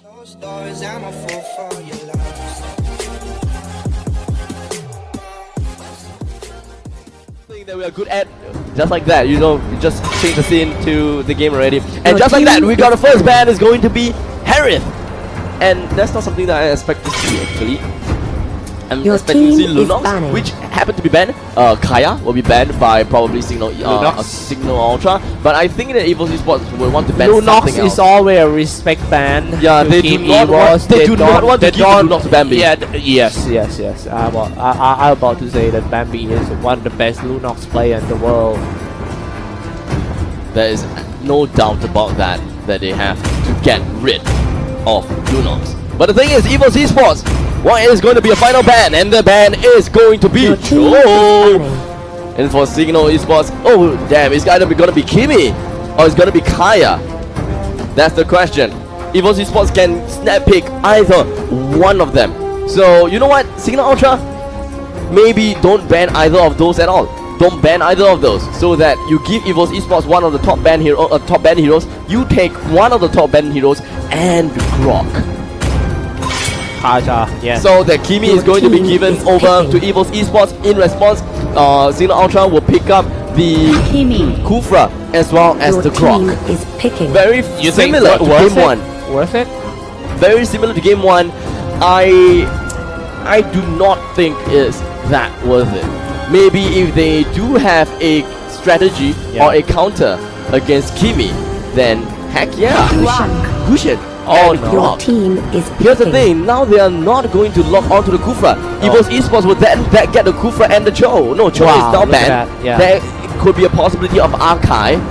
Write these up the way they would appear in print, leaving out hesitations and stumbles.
Closed doors, I'm a fool for your love. Thing that we are good at, just like that, you know, we just change the scene to the game already. And just like that, we got the first ban is going to be Harith. And that's not something that I expect to see actually. I'm expecting to see Lunox, which happened to be banned. Kaya will be banned by probably Cignal Ultra. But I think that Evos Esports will want to ban something else. Lunox is always a respect ban. Yeah, they do not want to give Lunox Bambi. Yeah, yes. I'm about to say that Bambi is one of the best Lunox players in the world. There is no doubt about that they have to get rid of Lunox. But the thing is, Evos Esports, what is going to be a final ban, and the ban is going to be Joe. And for Cignal Esports, oh damn, it's either gonna be Kimi or it's gonna be Kaya. That's the question. Evos Esports can snap pick either one of them. So you know what, Cignal Ultra, maybe don't ban either of those at all. Don't ban either of those, so that you give Evos Esports one of the top ban heroes. You take one of the top ban heroes and Grok. Yes. So that Kimi is going to be given over to Evos Esports. In response, Cignal Ultra will pick up the Kufra as well as the Grok. Very similar to Game 1. Worth it? Very similar to Game 1. I do not think is that worth it. Maybe if they do have a strategy or a counter against Kimi, then heck yeah. Cushion. Oh no. Your team is picking. Here's the thing, now they are not going to lock onto the Kufra. Evos Esports would then get the Kufra and the Cho. No, Cho is now banned. There could be a possibility of Archive.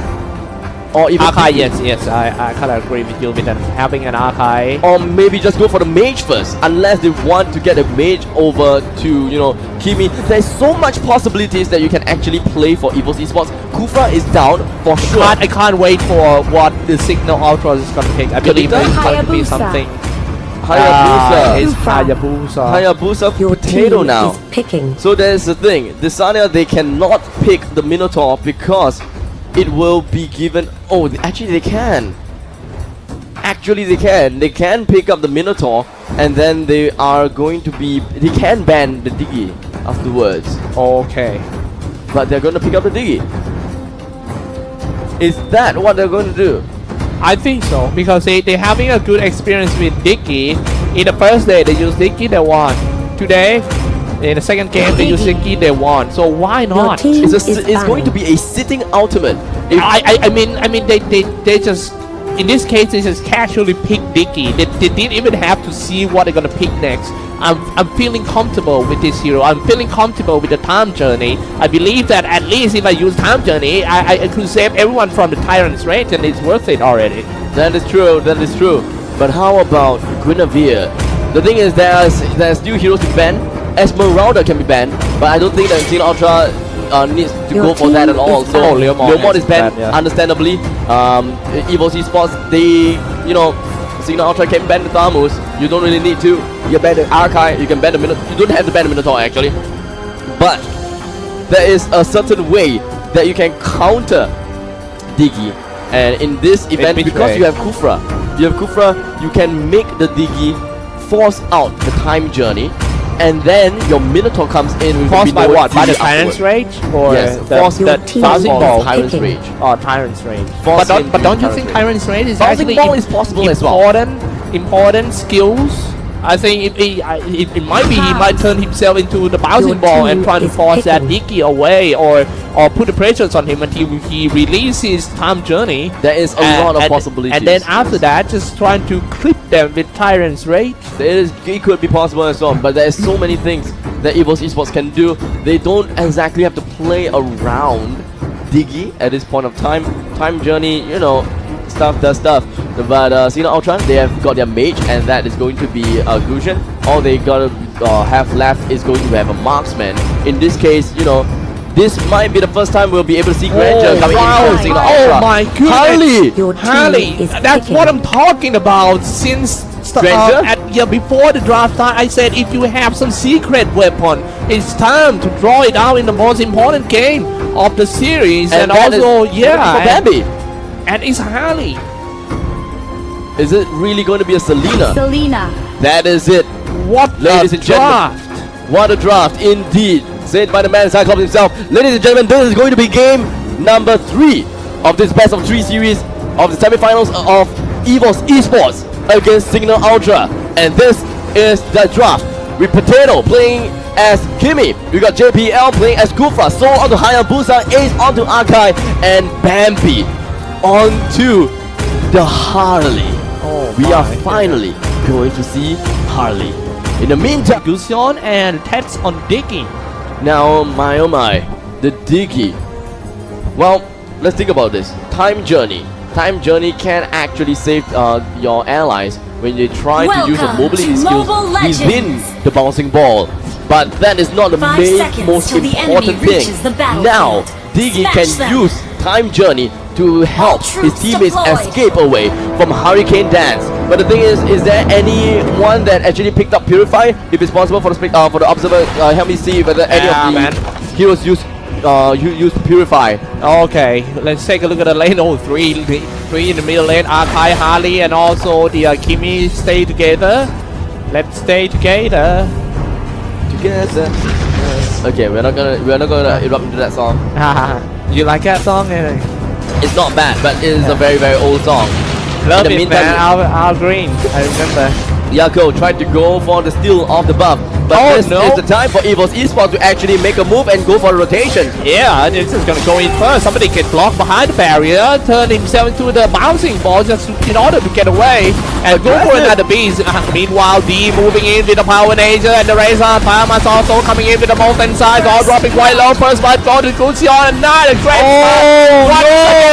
Or even Archive, yes, I kind of agree with you with that, having an Archive. Or maybe just go for the Mage first, unless they want to get a Mage over to, you know, Kimi. There's so much possibilities that you can actually play for Evos Esports. Kufra is down for sure. I can't wait for what the Cignal Ultra is going to pick. I believe it's going to be something. Hayabusa. It's Hayabusa. Hayabusa Your potato team now. is picking. So there's the thing. Desania, they cannot pick the Minotaur because it will be given. Oh, actually they can. Actually they can. They can pick up the Minotaur, and then they are going to be. They can ban the Diggy afterwards. Okay. But they're going to pick up the Diggy. Is that what they're going to do? I think so, because they're having a good experience with Dicky. In the first day they used Dicky, they won. Today, in the second game they used Dicky, they won. So why not? It's going to be a sitting ultimate. I mean they just, in this case they just casually pick Dicky. They didn't even have to see what they're gonna pick next. I'm feeling comfortable with this hero. I'm feeling comfortable with the time journey. I believe that at least if I use time journey, I could save everyone from the Tyrant's Rage, and it's worth it already. That is true. That is true. But how about Guinevere? The thing is, there's new heroes to ban. Esmeralda can be banned, but I don't think that Cignal Ultra needs to go for that at all. So Leomord is banned, understandably. Evos Esports, they, you know, Cignal Ultra can ban the Thamus. You don't really need to. You can ban the Archive, you can ban the Minotaur. You don't have to ban the Minotaur actually. But there is a certain way that you can counter Diggy. And in this event, because you have Kufra, you can make the Diggy force out the time journey. And then your Minotaur comes in with forced by what? By the Tyrant's Rage? Or yes, the Thousand Ball? Tyrant's Rage. Oh, Tyrant's Rage. But don't you think Tyrant's Rage is actually is possible as well? Important skills? I think it might be he might turn himself into the bouncing ball and try to force that Dicky away, or put the pressures on him until he releases time journey. There is a lot of possibilities. And then after that, just trying to clip them with Tyrant's Rage. It could be possible as well, but there's so many things that Evos Esports can do. They don't exactly have to play around Diggy at this point of time. Time journey, you know, stuff does stuff. But Cignal Ultra, they have got their Mage, and that is going to be Gusion. All they gotta have left is going to have a Marksman. In this case, you know, this might be the first time we'll be able to see Granger coming in from Cignal Ultra. Oh my goodness! Harley! That's what I'm talking about since before the draft time. I said if you have some secret weapon, it's time to draw it out in the most important game of the series. And also, and it's Harley. Is it really going to be a Selena? Selena. That is it. What Ladies a and gentlemen. draft! What a draft indeed. Said by the man Cyclops himself. Ladies and gentlemen, this is going to be game number 3 of this best of 3 series of the semifinals of Evos Esports against Cignal Ultra. And this is the draft. With Potato playing as Kimi. We got JPL playing as Kufra. Soul onto Hayabusa. Ace onto Akai. And Bambi onto the Harley. Oh, We are my finally going to see Harley. In the meantime, Gusion and Tats on Diggy. now my oh my, the Diggy. Well, let's think about this. Time journey. Time journey can actually save your allies when they try to use a Welcome mobility to skills Mobile within Legends. the bouncing ball. But that is not the 5 main seconds most till the enemy important thing. reaches the battlefield. Now, Diggy Smash can them. use time journey to help his troops teammates deployed. escape away from Hurricane Dance. But the thing is there anyone that actually picked up Purify? If it's possible for the observer, help me see whether any of the heroes use Purify. Okay, let's take a look at the lane. Oh, three in the middle lane. Akai, Harley, and also the Kimi stay together. Let's stay together. Together. Okay, we're not gonna erupt into that song. You like that song? It's not bad, but it is a very old song. Love In the it, man. meantime, Al Green. I remember. Yako tried to go for the steal of the buff, but Oh, this no. is the time for Evos Esports to actually make a move and go for a rotation. Yeah, this is gonna go in first. Somebody get blocked behind the barrier, turn himself into the bouncing ball just in order to get away and go for Aggressive. another beast. Meanwhile, D moving in with the Power Nature and the Razor. Thamas also coming in with the Molten Size, all dropping quite low. First blood go to Gusion, and not a great start.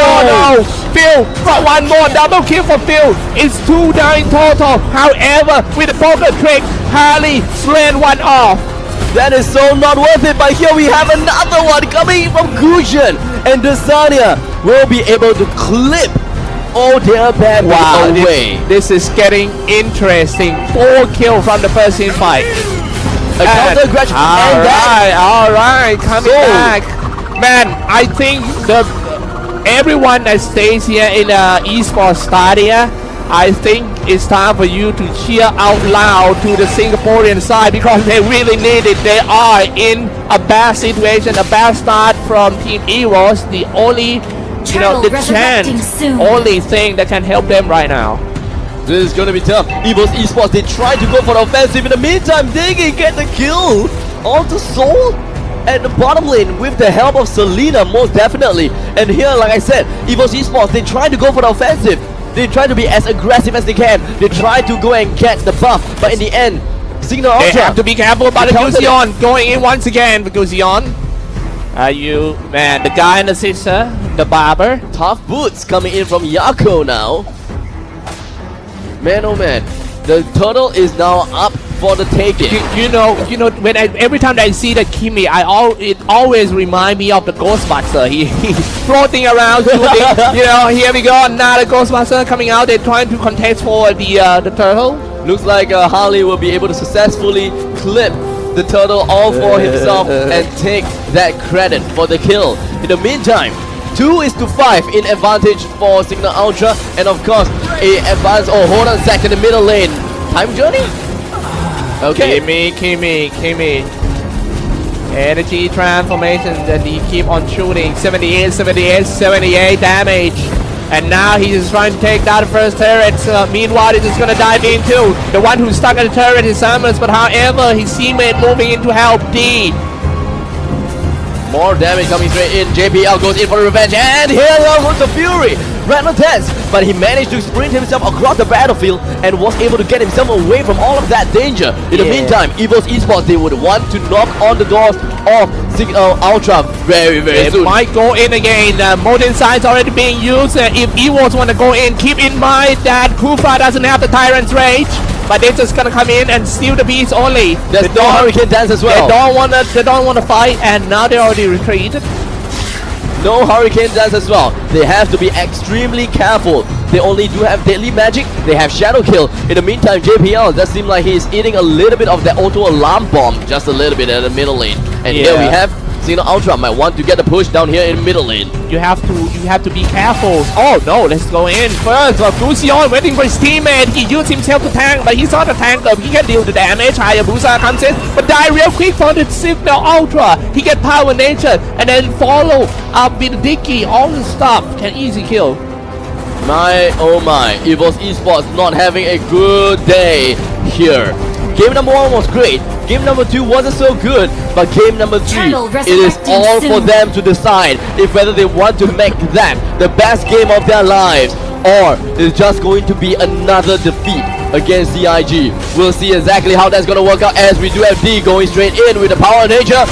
Oh no! Phil, got one more double kill for Phil. It's 2 down in total. However, with the poker trick, Harley slayed one off. That is so not worth it, but here we have another one coming from Gusion, and Desania will be able to clip all their bad away. This is getting interesting. 4 kills from the first team fight. A counter aggression, and that Alright, coming So- back. Man, I think everyone that stays here in the esports stadia, I think it's time for you to cheer out loud to the Singaporean side because they really need it. They are in a bad situation, a bad start from Team Evos. The only, Turtle the resurrecting chance, soon. only thing that can help them right now. this is gonna be tough. Evos Esports, they try to go for the offensive. In the meantime, Diggy get the kill onto Soul at the bottom lane with the help of Selena, most definitely. And here, like I said, Evos Esports, they try to go for the offensive. They try to be as aggressive as they can. They try to go and get the buff, but in the end, Cignal They Ultra. have to be careful about the counter- Gusion going in once again for Gusion. Are you, man, the guy and the sister, the barber? Tough boots coming in from Yako now. Man, oh man, the turtle is now up for the taking. You know, when every time that I see the Kimi, it always remind me of the Ghostbuster. He's floating around, shooting. Here we go, another Ghostbuster coming out. They're trying to contest for the turtle. Looks like Harley will be able to successfully clip the turtle all for himself and take that credit for the kill. In the meantime, 2:5 in advantage for Cignal Ultra, and of course a advance. Oh, hold on a second, the middle lane. Time journey? Okay. Kimi. Energy transformation, and he keep on shooting. 78 damage. And now he's trying to take down the first turret. Meanwhile, he's just gonna dive into the one who's stuck at the turret, his Samus. But however, his teammate moving in to help D. More damage coming straight in. JPL goes in for revenge, and here comes the Fury. Rattle test, but he managed to sprint himself across the battlefield and was able to get himself away from all of that danger. In the meantime, Evos Esports, they would want to knock on the doors of Cignal Ultra very It soon. might go in again. Molten Size already being used. If Evos want to go in, keep in mind that Kufra doesn't have the Tyrant's Rage, but they're just gonna come in and steal the piece only. There's no Hurricane Dance as well. They don't wanna fight, and now they already retreated. No Hurricane Dance as well. They have to be extremely careful. They only do have Deadly Magic. They have Shadow Kill. In the meantime, JPL does seem like he's eating a little bit of that auto alarm bomb, just a little bit at the middle lane. And here we have Cignal Ultra might want to get the push down here in middle lane. You have to be careful. Oh no, let's go in first. Gusion waiting for his teammate. He used himself to tank, but he's not a tanker. He can deal the damage. Hayabusa comes in, but die real quick for the Cignal Ultra. He get power nature and then follow up with Dicky. All the stuff can easy kill. My oh my, Evos Esports not having a good day here. Game number 1 was great. Game number 2 wasn't so good, but game number 3, it is all for them to decide if whether they want to make that the best game of their lives or it's just going to be another defeat against CIG. We'll see exactly how that's going to work out as we do have D going straight in with the power of nature.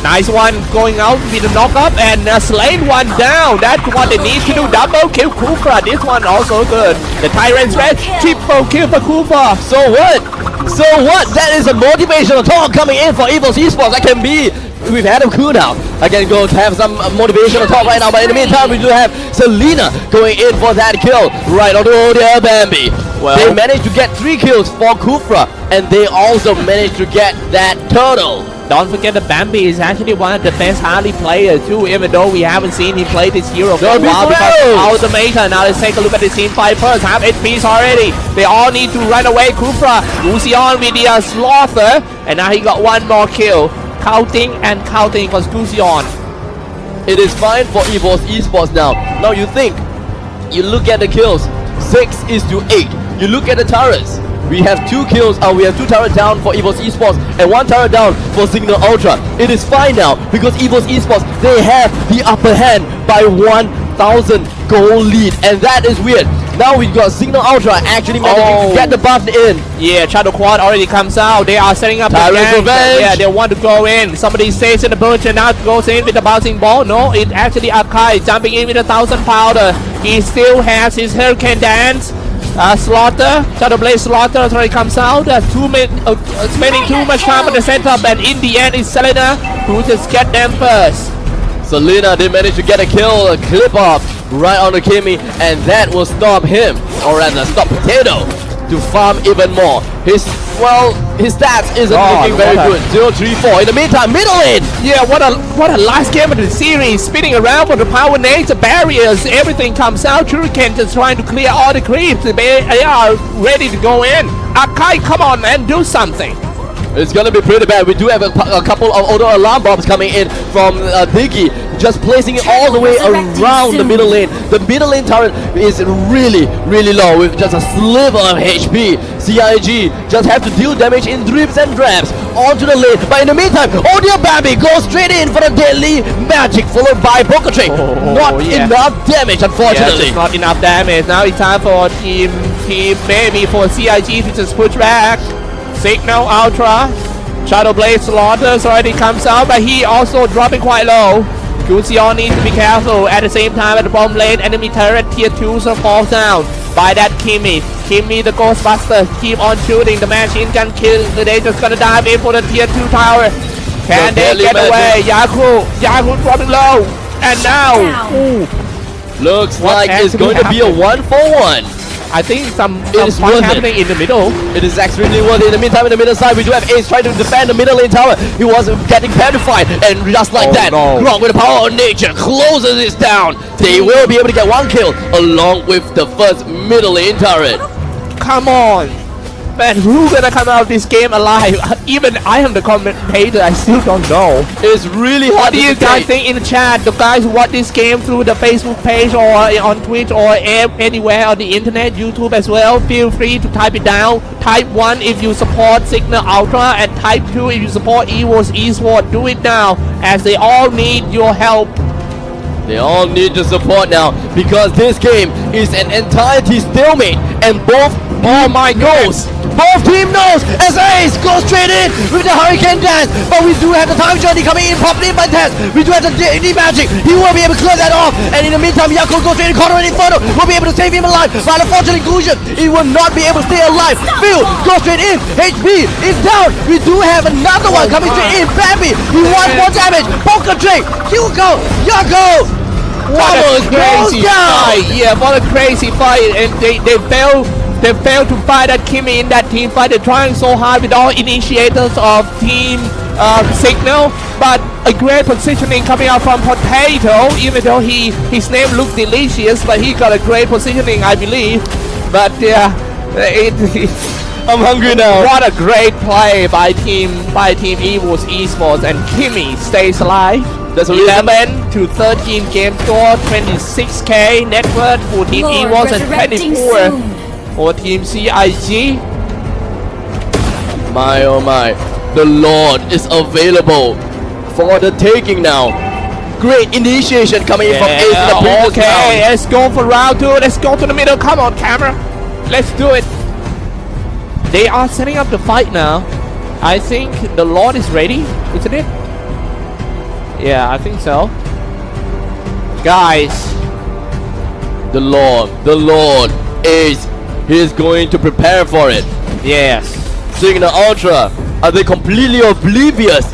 Nice one going out with the knock up and slayed one down. That's what they need to do. Double kill Kufra. This one also good. The Tyrant's red. Triple kill for Kufra. So what? So what? That is a motivational talk coming in for Evos Esports. That can be. We've had a cool now. I can go have some motivational talk right now. But in the meantime, we do have Selena going in for that kill. Right on the Bambi. Well, they managed to get 3 kills for Kufra. And they also managed to get that turtle. Don't forget that Bambi is actually one of the best Harley players too, even though we haven't seen him play this hero for a while because of Ultimator. Now let's take a look at the team fight first. Half HPs already. They all need to run away. Kufra, Gusion with the Slaughter, and now he got 1 more kill. Counting and counting for Gusion. It is fine for Evos Esports now. Now you think, you look at the kills, 6:8. You look at the turrets. We have 2 kills, we have 2 turrets down for Evos Esports and 1 turret down for Cignal Ultra. It is fine now because Evos Esports, they have the upper hand by 1,000 goal lead, and that is weird. Now we've got Cignal Ultra actually managing to get the buff in. Yeah, Shadow Quad already comes out. They are setting up the gang. Yeah, they want to go in. Somebody stays in the bush and now goes in with the bouncing ball. No, it's actually Akai jumping in with 1,000 powder. He still has his Hurricane Dance. Slaughter, Shadow Blade Slaughter already comes out. Spending too much time on the setup, and in the end, it's Selena who just get them first. Selena did manage to get a kill, a clip off right on the Kimi, and that will stop him, or rather stop Potato, to farm even more. His stats isn't looking very good. 0-3-4. In the meantime, middle lane. Yeah, what a last game of the series. Spinning around with the power nades, the barriers, everything comes out. Shuriken just trying to clear all the creeps. They are ready to go in. Akai, come on, man, do something. It's gonna be pretty bad. We do have a couple of auto alarm bombs coming in from Diggy, just placing it all the way around the middle lane. The middle lane turret is really, really low with just a sliver of HP. CIG just have to deal damage in drips and drabs onto the lane. But in the meantime, Audio Baby goes straight in for the deadly magic, followed by Poker Trick. Not enough damage, unfortunately. Yeah, not enough damage. Now it's time for team maybe for CIG to just push back. Cignal Ultra, Shadow Blade Slaughters already comes out, but he also dropping quite low. Gusion needs to be careful. At the same time, at the bottom lane, enemy turret tier 2 so falls down by that Kimi. Kimi the Ghostbuster keep on shooting. The machine gun kill. They just gonna dive in for the tier 2 tower. Can they get away? Yaku dropping low, and now looks like it's going to be a 1-for-1. I think some fun happening in the middle. It is extremely worth it. In the meantime, in the middle side, we do have Ace trying to defend the middle lane tower. He was getting petrified, and just like that, Gronk with the power of nature closes this down. They will be able to get 1 kill along with the first middle lane turret. Come on. Man, who's gonna come out of this game alive? Even I am the commentator, I still don't know. It's really hard. What do you guys think in the chat? The guys who watch this game through the Facebook page or on Twitch or anywhere on the internet, YouTube as well, feel free to type it down. Type 1 if you support Cignal Ultra and type 2 if you support Evos Esports. Do it now, as they all need your help. They all need the support now because this game is an entirety stalemate, and both team knows as Ace goes straight in with the Hurricane Dance, but we do have the time journey coming in properly by Test. We do have the D Magic. He will be able to clear that off, and in the meantime, Yaku goes straight in corner and Inferno will be able to save him alive, but unfortunately, Gusion, he will not be able to stay alive. Phil goes straight in. HP is down. We do have another one coming straight in. Bambi, he wants more damage. Poker Trick, Hugo, Yaku. What a crazy fight! Yeah, what a crazy fight! And they failed to fight that Kimi in that team fight. They're trying so hard with all initiators of team Cignal, but a great positioning coming out from Potato, even though his name looked delicious, but he got a great positioning, I believe. But yeah, I'm hungry now. What a great play by team Evos Esports, and Kimmy stays alive. That's 11 to 13 game score, 26k net worth for team Lord, Evos and resurrecting 24 soon. for team CIG. My oh my, the Lord is available for the taking now. Great initiation coming in from Ace in the previous Okay, round. let's go for round 2. Let's go to the middle. Come on, camera. Let's do it. They are setting up the fight now. I think the Lord is ready, isn't it? Yeah, I think so. Guys, The Lord is going to prepare for it. yes. Cignal Ultra, are they completely oblivious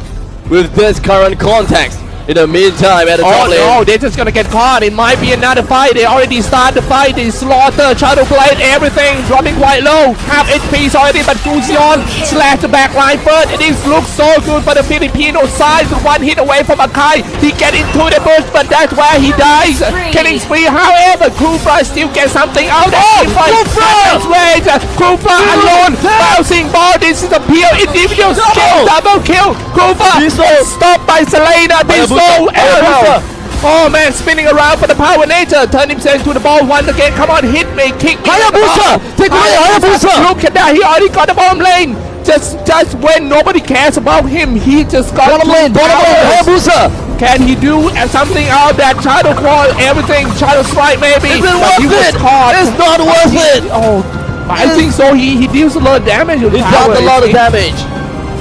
with this current context? In the meantime, at the top lane, no, they're just gonna get caught. It might be another fight. They already started the fight. They slaughter, Shadow Blade, everything, dropping quite low. Half HP's already, but Fusion slash the back line first. It looks so good for the Filipino side. One hit away from Akai. He get into the bush, but that's where he dies. Killing spree. However, Kufra still gets something out of it. Kufra alone, bouncing ball. This is a pure individual skill. Double kill. Kufra stopped by Selena. Arrow. Oh man, spinning around for the power nature. Turn himself to the ball once again. Come on, hit me, kick me. Hayabusa! Take away Hayabusa! Look at that, he already got the bottom lane. Just when nobody cares about him, he just got bottom lane, Hayabusa! Can he do something out of that Shadow Claw, everything, Shadow Strike maybe? Is it worth it? It's not worth it! Oh, I think so. He deals a lot of damage with He power, dealt a lot of I think. damage.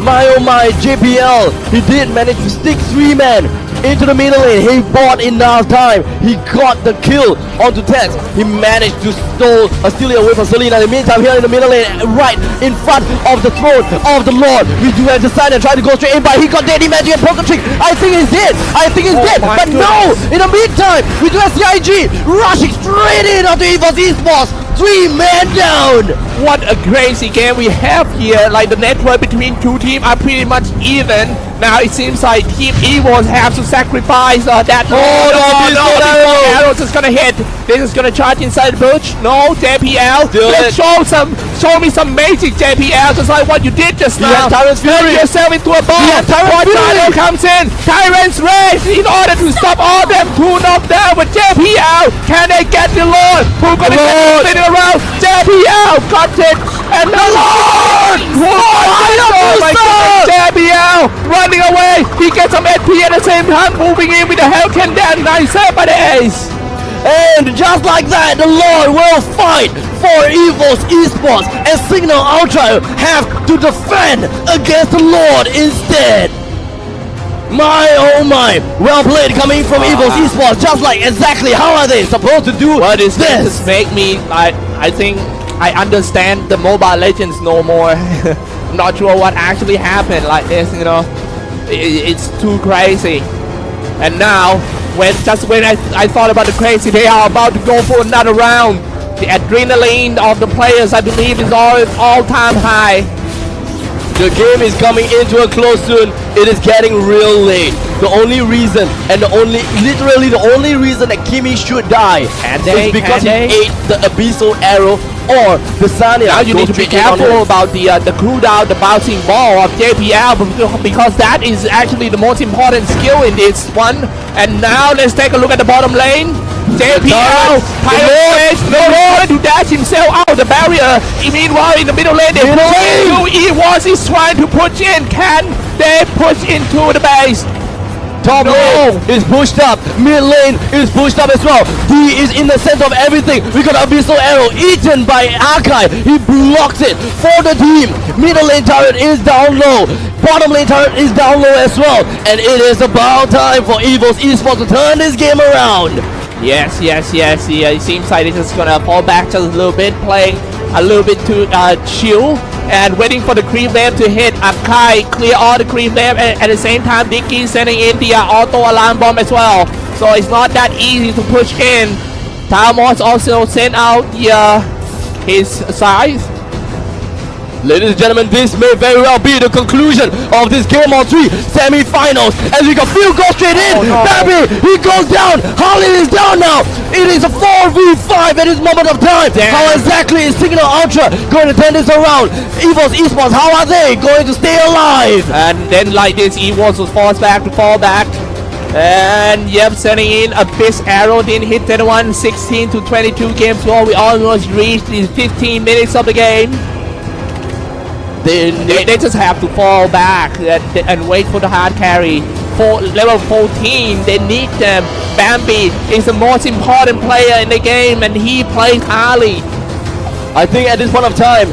My oh my, JPL, he did manage to stick 3 men into the middle lane. He bought enough time. He got the kill onto Tex. He managed to steal it away from Selena. In the meantime, here in the middle lane, right in front of the throne of the Lord, we do have decided to try to go straight in, but he got Deadly Magic and Poker Trick. I think he's dead. But no! In the meantime, we do have CIG rushing straight in onto Evos Esports. 3 men down. What a crazy game we have here. Like the network between two teams are pretty much even. Now it seems like Team Evos have to sacrifice that. Arrows is gonna hit. This is gonna charge inside the bush. No, JPL. Show me some magic, JPL. Just like what you did just now. Tyrant's Turn Fury. yourself into a ball. Tyro comes in. Tyrant's Rage in order to stop all them. 2 knocked down with JPL. Can they get the Lord? Who gonna get spinning around? JPL got it. And the Lord! Oh my goodness, JPL running away. He gets some HP at the same time, moving in with the Hellcat down. Nice set by the Ace. And just like that, the Lord will fight for Evos Esports, and Cignal Ultra have to defend against the Lord instead. My oh my, well played coming from Evos Esports. Just like exactly how are they supposed to do What is this? this? Make me, I think I understand the Mobile Legends no more. I'm not sure what actually happened like this, you know. It's too crazy. And now, when I thought about the crazy, they are about to go for another round. The adrenaline of the players, I believe, is all-time high. The game is coming into a close soon. It is getting real late. The only reason, literally the only reason that Kimmy should die is because he ate the Abyssal Arrow or the Sanya. Now you need to be careful about the cooldown, the bouncing ball of JPL, because that is actually the most important skill in this one. And now let's take a look at the bottom lane. JPL, the Lord to dash himself out the barrier. Meanwhile, in the middle lane, Evos is trying to push in. Can they push into the base? Top lane is pushed up. Mid lane is pushed up as well. He is in the center of everything. We got Abyssal Arrow eaten by Akai. He blocks it for the team. Middle lane turret is down low. Bottom lane turret is down low as well. And it is about time for Evos Esports to turn this game around. Yes. It seems like it's just gonna fall back just a little bit, playing a little bit too chill and waiting for the creep wave to hit. Akai clear all the creep wave, and at the same time Dicky sending in the auto alarm bomb as well. So it's not that easy to push in. Talmos also sent out his scythe. Ladies and gentlemen, this may very well be the conclusion of this Game3 semi-finals. As we got Phil go straight in. Baby, he goes down. Harley is down now. It is a 4v5 at this moment of time. Damn. How exactly is Cignal Ultra going to turn this around? Evos Esports, how are they going to stay alive? And then like this, Evos was forced back to fall back. And yep, sending in a Abyss Arrow, didn't hit that one. 16 to 22 game score. We almost reached the 15 minutes of the game. They just have to fall back and wait for the hard carry. For level 14, they need them. Bambi is the most important player in the game, and he plays Harley. I think at this point of time,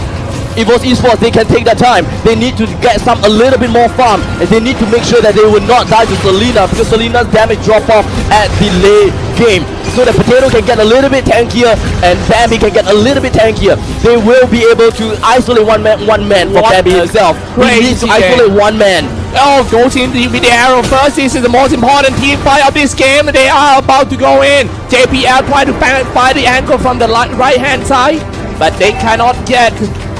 Evos Esports, they can take their time. They need to get a little bit more farm, and they need to make sure that they will not die to Selena, because Selena's damage drop off at the late game, so that Potato can get a little bit tankier and Bambi can get a little bit tankier. They will be able to isolate one man for Bambi himself. He needs to isolate one man. Oh, goes in with the arrow first. This is the most important team fight of this game. They are about to go in. JPL trying to find the angle from the right hand side, but they cannot get.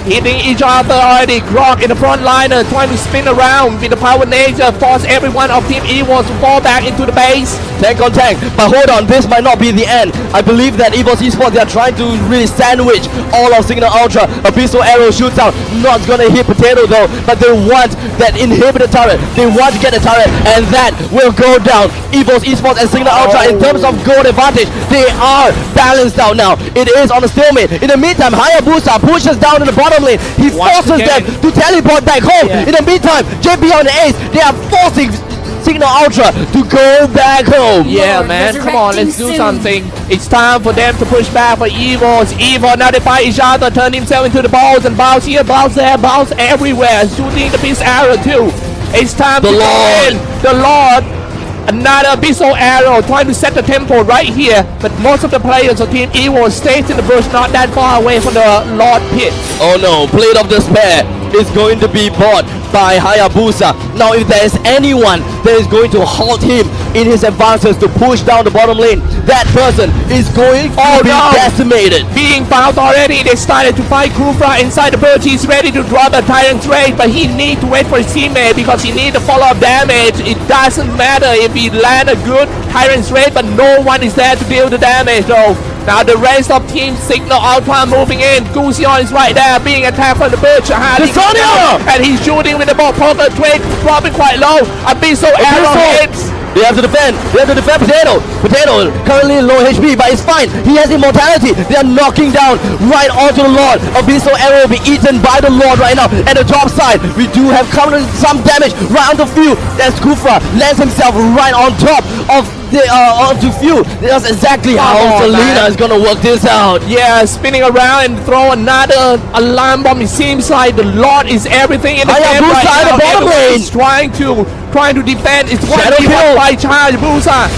Hitting each other already. Grog in the front liner trying to spin around with the power nature, force everyone of Team Evos to fall back into the base. Tank on tank, but hold on, this might not be the end. I believe that Evos Esports, they are trying to really sandwich all of Cignal Ultra. Abyssal Arrow shoots out, not gonna hit Potato though, but they want that inhibitor turret. They want to get the turret, and that will go down. Evos Esports and Cignal Ultra, in terms of gold advantage, they are balanced out now. It is on a stalemate. In the meantime, Hayabusa pushes down in the bottom lane. He forces them to teleport back home. In the meantime, JPL and Ace, they are forcing Cignal Ultra to go back home. Yeah, man, come on, let's do something. It's time for them to push back for Evos. Evo, now they fight each other, turn himself into the balls and bounce here, bounce there, bounce everywhere, shooting the Beast Arrow too. It's time to go in. The Lord. Another Abyssal Arrow trying to set the tempo right here, but most of the players of Team Evo stays in the bush, not that far away from the Lord Pit. Oh no, Blade of Despair is going to be bought by Hayabusa. Now if there is anyone that is going to halt him in his advances to push down the bottom lane, that person is going to be decimated. Being found already, they started to fight Kufra inside the bush. He's ready to drop a Tyrant's Rage, but he needs to wait for his teammate because he needs to follow up damage. It doesn't matter if he land a good Tyrant's Rage, but no one is there to deal the damage though. Now the rest of Team Cignal Ultra moving in. Gusion is right there being attacked from the bush. And he's shooting with the ball poker trade, dropping quite low. Abyssal Arrow hits. They have to defend. They have to defend Potato. Potato currently low HP, but it's fine. He has immortality. They are knocking down right onto the Lord. Abyssal Arrow will be eaten by the Lord right now. At the top side, we do have countered some damage right on the field. As Kufra lands himself right on top of the onto field. That's exactly how Selena is gonna work this out. Yeah, spinning around and throw another alarm bomb. It seems like the Lord is everything in the game right now. The bottom lane. He's trying to defend. It's one v1 by Hayabusa.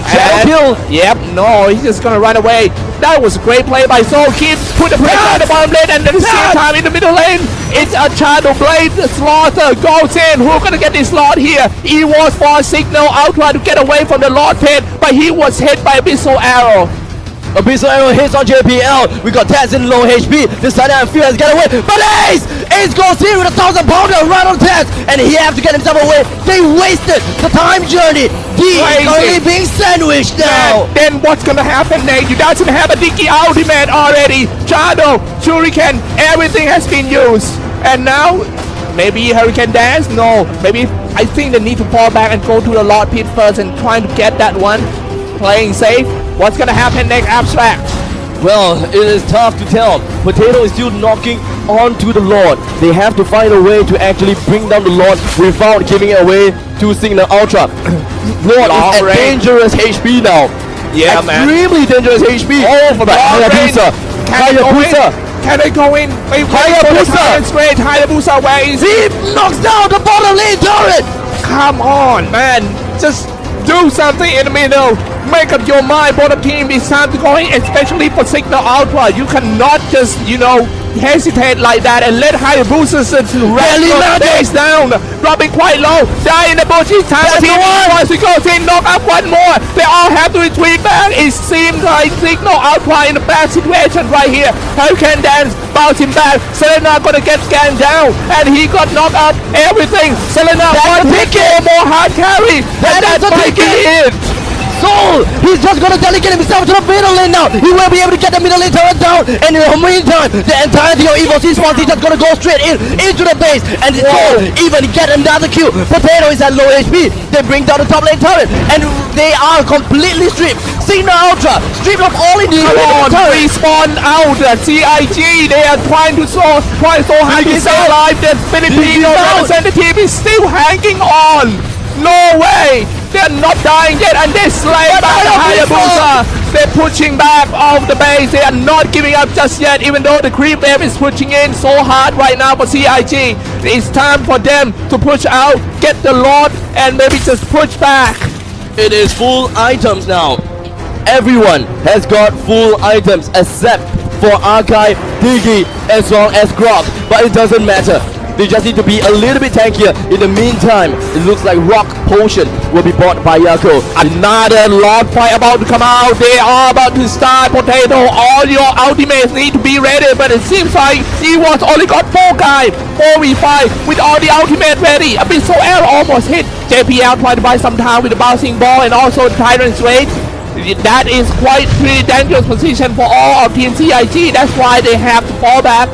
Shadow kill. Yep, no, he's just gonna run away. That was a great play by Soul Kid. Put the pressure on the bottom lane, and at the same time in the middle lane, it's a Shadow Blade. The Slaughter goes in. Who's gonna get this Lord here? He was for Cignal Ultra to get away from the Lord Pit, but he was hit by Abyssal Arrow. Abyssal Arrow hits on JPL. We got Taz in low HP. This side and Fear has got away. But Ace goes in with a 1,000 pounder right on Taz. And he has to get himself away. They wasted the time journey. He is only being sandwiched now. Then what's gonna happen next? You doesn't have a Dicky ultimate already. Shadow, Shuriken, everything has been used. And now, maybe Hurricane Dance? No. Maybe I think they need to fall back and go to the Lord Pit first and trying to get that one. Playing safe. What's gonna happen next, Abstract? Well, it is tough to tell. Potato is still knocking onto the Lord. They have to find a way to actually bring down the Lord without giving it away to Cignal Ultra. Lord is at dangerous HP now. Yeah, man. Extremely dangerous HP. Oh, for the Hayabusa. Can they go in? Hayabusa, where is he? He knocks down the bottom lane turret. Come on, man. Just do something in the middle. Make up your mind, bottom team. It's time to go in, especially for Cignal Ultra. You cannot just, hesitate like that and let Hayabusa base down, dropping quite low. Die in the bush. It's time for Team Evos to go in, knock up one more. They all have to retreat back. It seems like Cignal outplay in a bad situation right here. Hurricane Dance bouncing back. Selena gonna get scanned down, and he got knocked up. Everything. Selena one hit, more hard carry, and that's taking it. Soul! He's just gonna delegate himself to the middle lane now. He will be able to get the middle lane turret down. And in the meantime, the entirety of Evos Esports is just gonna go straight into the base. And Soul even get another kill. Potato is at low HP. They bring down the top lane turret. And they are completely stripped. Cignal Ultra, stripped of all in the respawn out at CIG. They are trying so hard to stay alive. The Filipino representative is still hanging on. No way! They're not dying yet, and they slay back the Hayabusa. They're pushing back off the base. They are not giving up just yet, even though the creep wave is pushing in so hard right now for CIG. It's time for them to push out, get the Lord, and maybe just push back. It is full items now. Everyone has got full items except for Archive, Diggy, as well as Grok. But it doesn't matter. They just need to be a little bit tankier. In the meantime, it looks like Rock Potion will be bought by Yako. Another Lord fight about to come out. They are about to start. Potato, all your ultimates need to be ready. But it seems like Evos only got 4 guys. 4v5 with all the ultimate ready. Abyssal Arrow almost hit. JPL tried to buy some time with the bouncing ball and also the Tyrant's Rage. That is quite pretty dangerous position for all of Team CIG. That's why they have to fall back.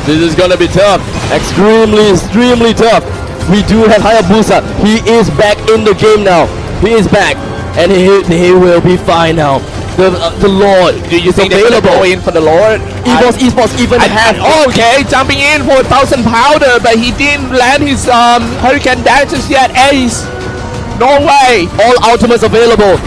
This is gonna be tough. Extremely tough. We do have Hayabusa. He is back in the game now. He is back, and he will be fine now. The Lord, do you think they're gonna go in for the Lord? Evos Esports even have. Okay, jumping in for 1,000 powder, but he didn't land his Hurricane Dances yet. Ace, no way. All ultimates available.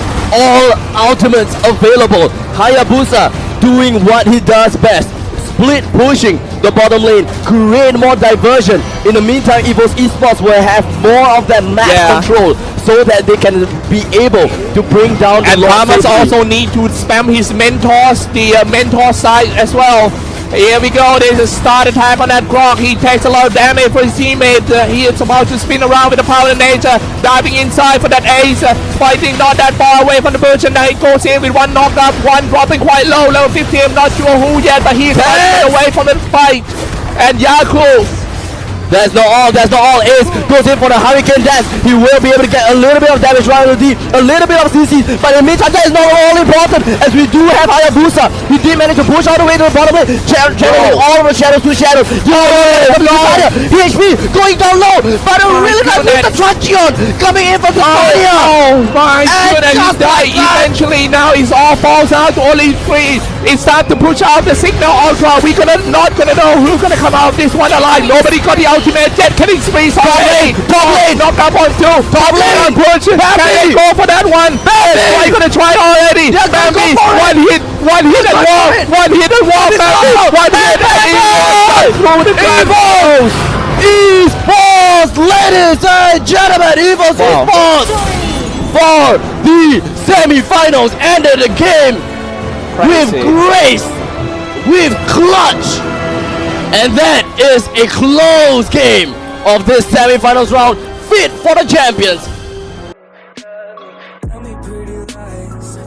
Hayabusa doing what he does best. Split pushing the bottom lane, create more diversion. In the meantime, Evos Esports will have more of that map control so that they can be able to bring down the and Thomas also need to spam his mentors, the mentor side as well. Here we go, there's a start attack on that Grok. He takes a lot of damage for his teammate. He is about to spin around with the power of nature, diving inside for that Ace, fighting not that far away from the bush, and now he goes in with one knocked up, one dropping quite low, level 50. I'm not sure who yet, but he's away from the fight. And Yaku, that's not all. Ace goes in for the Hurricane Dance. He will be able to get a little bit of damage right on the D, a little bit of CC, but in the meantime, that is not all important, as we do have Hayabusa. He did manage to push all the way to the bottom lane, channeling all of the shadows to shadows. PHP going down low, but a really nice with the Tracheon coming in from the fire. Oh my goodness, he's died eventually. Now it's all falls out to only 3. It's time to push out the Cignal Ultra. We not gonna know who's gonna come out this one alive. Nobody got the ultimate yet. Killing spree. Top lane. Knock up on 2. Top lane. Push. Can they go for that one? Are you gonna try already? Bambi. One hit and wall. One hit and wall. Through the Evos Esports, ladies and gentlemen. Evos Esports for the semi-finals ended the game with grace, with clutch, and that is a close game of this semi-finals round, fit for the champions. Tell me pretty lies.